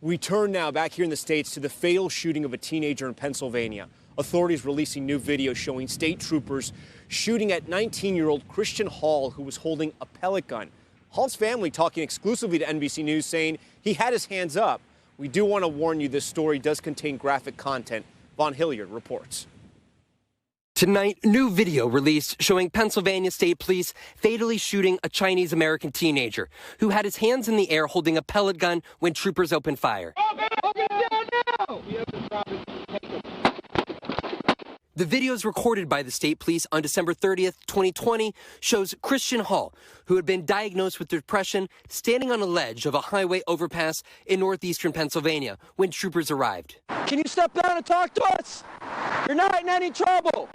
We turn now back here in the States to the fatal shooting of a teenager in Pennsylvania. Authorities releasing new video showing state troopers shooting at 19-year-old Christian Hall, who was holding a pellet gun. Hall's family talking exclusively to NBC News, saying he had his hands up. We do want to warn you, this story does contain graphic content. Vaughn Hillyard reports. Tonight, new video released showing Pennsylvania State Police fatally shooting a Chinese-American teenager who had his hands in the air holding a pellet gun when troopers opened fire. The videos recorded by the state police on December 30th, 2020, shows Christian Hall, who had been diagnosed with depression, standing on a ledge of a highway overpass in northeastern Pennsylvania when troopers arrived. Can you step down and talk to us? You're not in any trouble.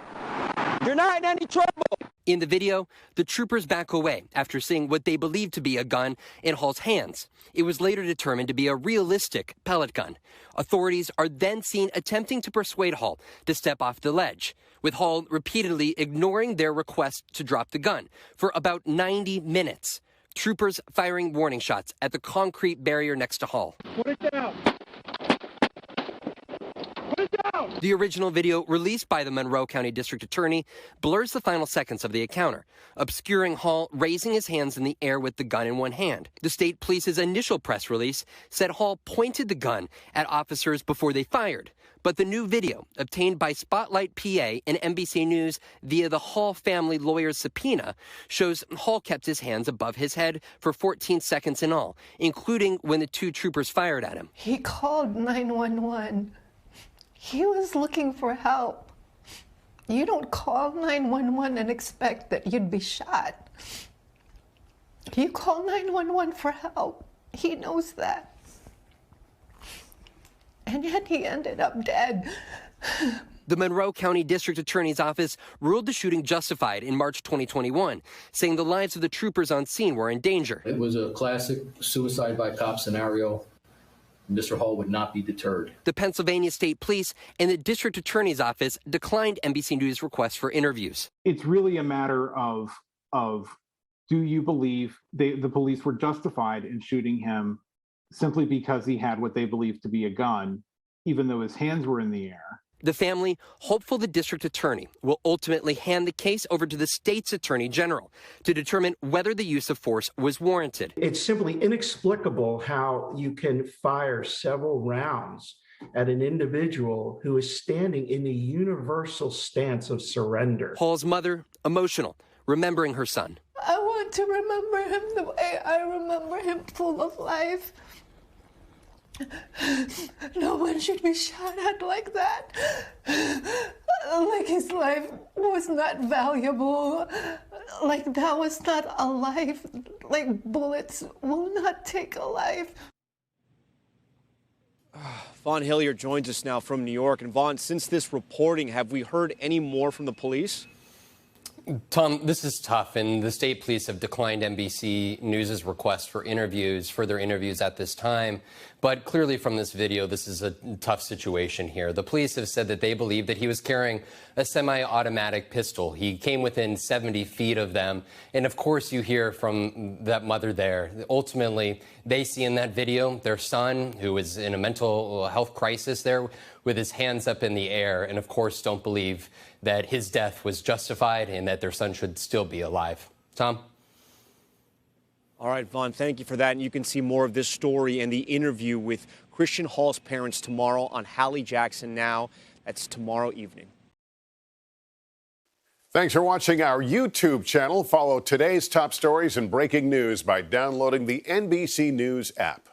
You're not in any trouble. In the video, the troopers back away after seeing what they believed to be a gun in Hall's hands. It was later determined to be a realistic pellet gun. Authorities are then seen attempting to persuade Hall to step off the ledge, with Hall repeatedly ignoring their request to drop the gun for about 90 minutes. Troopers firing warning shots at the concrete barrier next to Hall. Put it down. The original video released by the Monroe County District Attorney blurs the final seconds of the encounter, obscuring Hall raising his hands in the air with the gun in one hand. The state police's initial press release said Hall pointed the gun at officers before they fired. But the new video, obtained by Spotlight PA and NBC News via the Hall family lawyer's subpoena, shows Hall kept his hands above his head for 14 seconds in all, including when the two troopers fired at him. He called 911. He was looking for help. You don't call 911 and expect that you'd be shot. You call 911 for help. He knows that. And yet he ended up dead. The Monroe County District Attorney's Office ruled the shooting justified in March 2021, saying the lives of the troopers on scene were in danger. It was a classic suicide by cop scenario. Mr. Hall would not be deterred. The Pennsylvania State Police and the District Attorney's Office declined NBC News' request for interviews. It's really a matter of do you believe the police were justified in shooting him simply because he had what they believed to be a gun, even though his hands were in the air? The family hopeful the district attorney will ultimately hand the case over to the state's attorney general to determine whether the use of force was warranted. It's simply inexplicable how you can fire several rounds at an individual who is standing in the universal stance of surrender. Hall's mother, emotional, remembering her son. I want to remember him the way I remember him, full of life. No one should be shot at like that. Like his life was not valuable. Like that was not a life. Like bullets will not take a life. Vaughn Hillyard joins us now from New York. And Vaughn, since this reporting, have we heard any more from the police? Tom, this is tough, and the state police have declined NBC News' request for further interviews at this time. But clearly from this video, this is a tough situation here. The police have said that they believe that he was carrying a semi-automatic pistol. He came within 70 feet of them. And of course, you hear from that mother there. Ultimately, they see in that video their son, who is in a mental health crisis there, with his hands up in the air, and of course don't believe that his death was justified and that their son should still be alive. Tom? All right, Vaughn, thank you for that. And you can see more of this story and the interview with Christian Hall's parents tomorrow on Hallie Jackson Now. That's tomorrow evening. Thanks for watching our YouTube channel. Follow today's top stories and breaking news by downloading the NBC News app.